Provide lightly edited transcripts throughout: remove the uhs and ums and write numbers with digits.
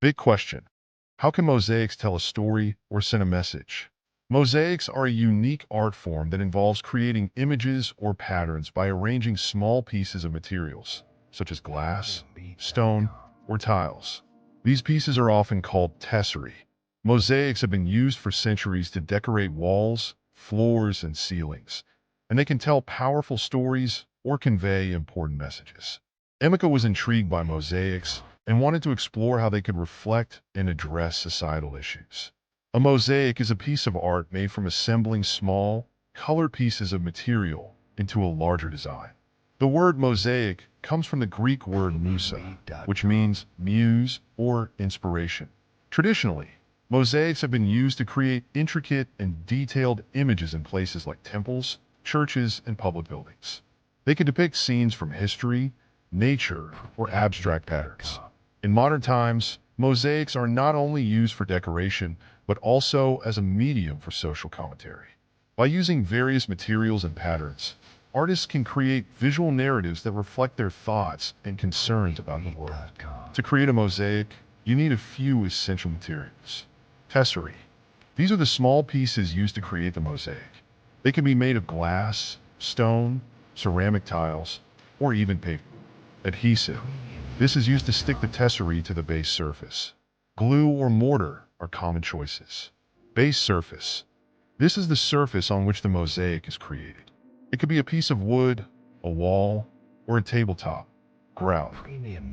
Big question. How can mosaics tell a story or send a message? Mosaics are a unique art form that involves creating images or patterns by arranging small pieces of materials, such as glass, stone, or tiles. These pieces are often called tesserae. Mosaics have been used for centuries to decorate walls, floors, and ceilings, and they can tell powerful stories or convey important messages. Emeka was intrigued by mosaics and wanted to explore how they could reflect and address societal issues. A mosaic is a piece of art made from assembling small, colored pieces of material into a larger design. The word mosaic comes from the Greek word musa, which means muse or inspiration. Traditionally, mosaics have been used to create intricate and detailed images in places like temples, churches, and public buildings. They can depict scenes from history, nature, or abstract patterns. In modern times, mosaics are not only used for decoration, but also as a medium for social commentary. By using various materials and patterns, artists can create visual narratives that reflect their thoughts and concerns about the world. To create a mosaic, you need a few essential materials. Tesserae. These are the small pieces used to create the mosaic. They can be made of glass, stone, ceramic tiles, or even paper. Adhesive. This is used to stick the tesserae to the base surface. Glue or mortar are common choices. Base surface. This is the surface on which the mosaic is created. It could be a piece of wood, a wall, or a tabletop. Grout.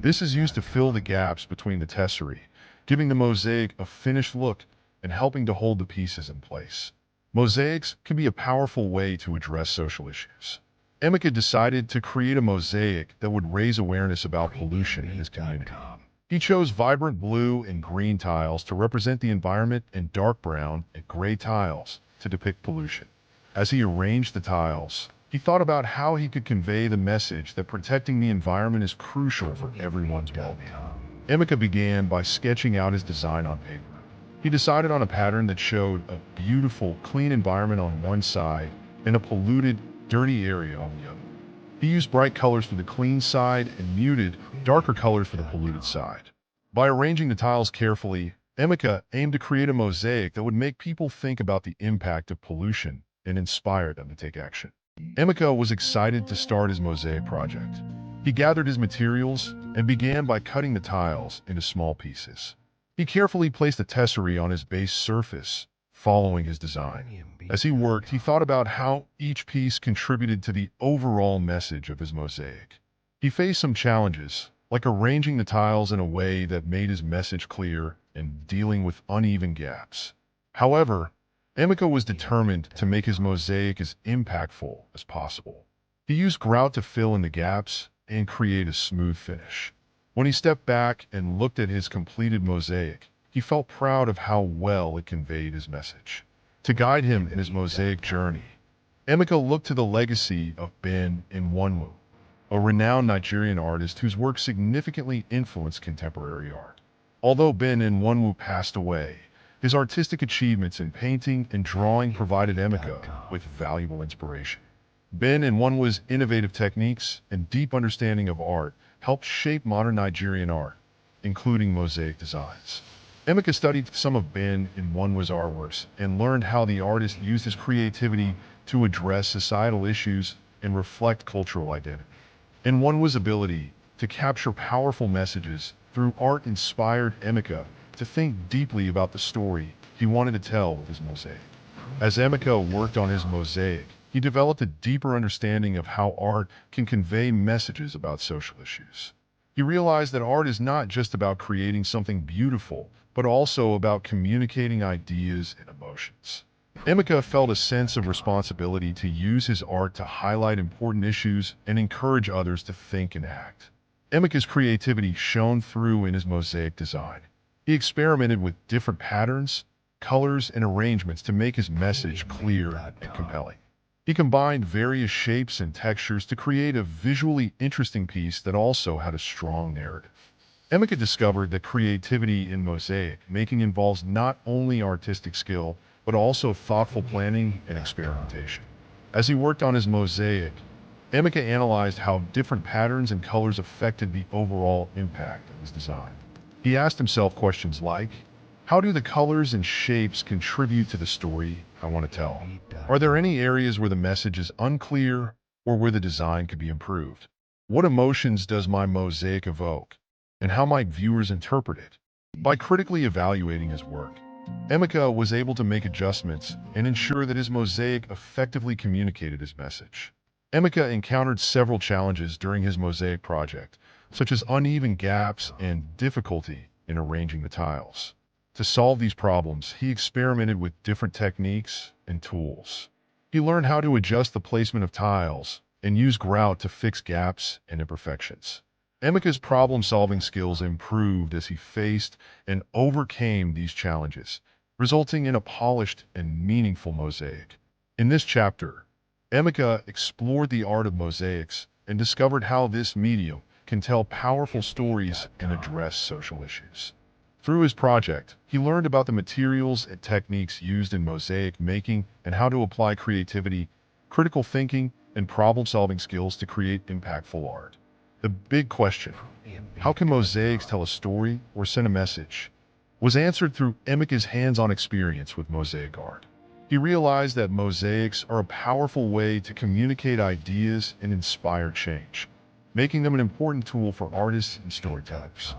This is used to fill the gaps between the tesserae, giving the mosaic a finished look and helping to hold the pieces in place. Mosaics can be a powerful way to address social issues. Emeka decided to create a mosaic that would raise awareness about pollution in his community. He chose vibrant blue and green tiles to represent the environment and dark brown and gray tiles to depict pollution. As he arranged the tiles, he thought about how he could convey the message that protecting the environment is crucial for everyone's well-being. Emeka began by sketching out his design on paper. He decided on a pattern that showed a beautiful, clean environment on one side and a polluted, dirty area on the other. He used bright colors for the clean side and muted, darker colors for the polluted side. By arranging the tiles carefully, Emeka aimed to create a mosaic that would make people think about the impact of pollution and inspire them to take action. Emeka was excited to start his mosaic project. He gathered his materials and began by cutting the tiles into small pieces. He carefully placed the tesserae on his base surface, following his design. As he worked, he thought about how each piece contributed to the overall message of his mosaic. He faced some challenges, like arranging the tiles in a way that made his message clear and dealing with uneven gaps. However, Emeka was determined to make his mosaic as impactful as possible. He used grout to fill in the gaps and create a smooth finish. When he stepped back and looked at his completed mosaic, he felt proud of how well it conveyed his message. To guide him in his mosaic journey, Emeka looked to the legacy of Ben Nwanwu, a renowned Nigerian artist whose work significantly influenced contemporary art. Although Ben Nwanwu passed away, his artistic achievements in painting and drawing provided Emeka with valuable inspiration. Ben Nwanwu's innovative techniques and deep understanding of art helped shape modern Nigerian art, including mosaic designs. Emeka studied some of Ben Nwanwu's artworks and learned how the artist used his creativity to address societal issues and reflect cultural identity. Nwanwu's ability to capture powerful messages through art inspired Emeka to think deeply about the story he wanted to tell with his mosaic. As Emeka worked on his mosaic, he developed a deeper understanding of how art can convey messages about social issues. He realized that art is not just about creating something beautiful, but also about communicating ideas and emotions. Emeka felt a sense of responsibility to use his art to highlight important issues and encourage others to think and act. Emeka's creativity shone through in his mosaic design. He experimented with different patterns, colors, and arrangements to make his message clear and compelling. He combined various shapes and textures to create a visually interesting piece that also had a strong narrative. Emeka discovered that creativity in mosaic making involves not only artistic skill, but also thoughtful planning and experimentation. As he worked on his mosaic, Emeka analyzed how different patterns and colors affected the overall impact of his design. He asked himself questions like, how do the colors and shapes contribute to the story I want to tell? Are there any areas where the message is unclear or where the design could be improved? What emotions does my mosaic evoke? And how might viewers interpret it? By critically evaluating his work, Emeka was able to make adjustments and ensure that his mosaic effectively communicated his message. Emeka encountered several challenges during his mosaic project, such as uneven gaps and difficulty in arranging the tiles. To solve these problems, he experimented with different techniques and tools. He learned how to adjust the placement of tiles and use grout to fix gaps and imperfections. Emeka's problem-solving skills improved as he faced and overcame these challenges, resulting in a polished and meaningful mosaic. In this chapter, Emeka explored the art of mosaics and discovered how this medium can tell powerful stories and address social issues. Through his project, he learned about the materials and techniques used in mosaic making and how to apply creativity, critical thinking, and problem-solving skills to create impactful art. The big question, how can mosaics tell a story or send a message, was answered through Emeka's hands-on experience with mosaic art. He realized that mosaics are a powerful way to communicate ideas and inspire change, making them an important tool for artists and storytellers.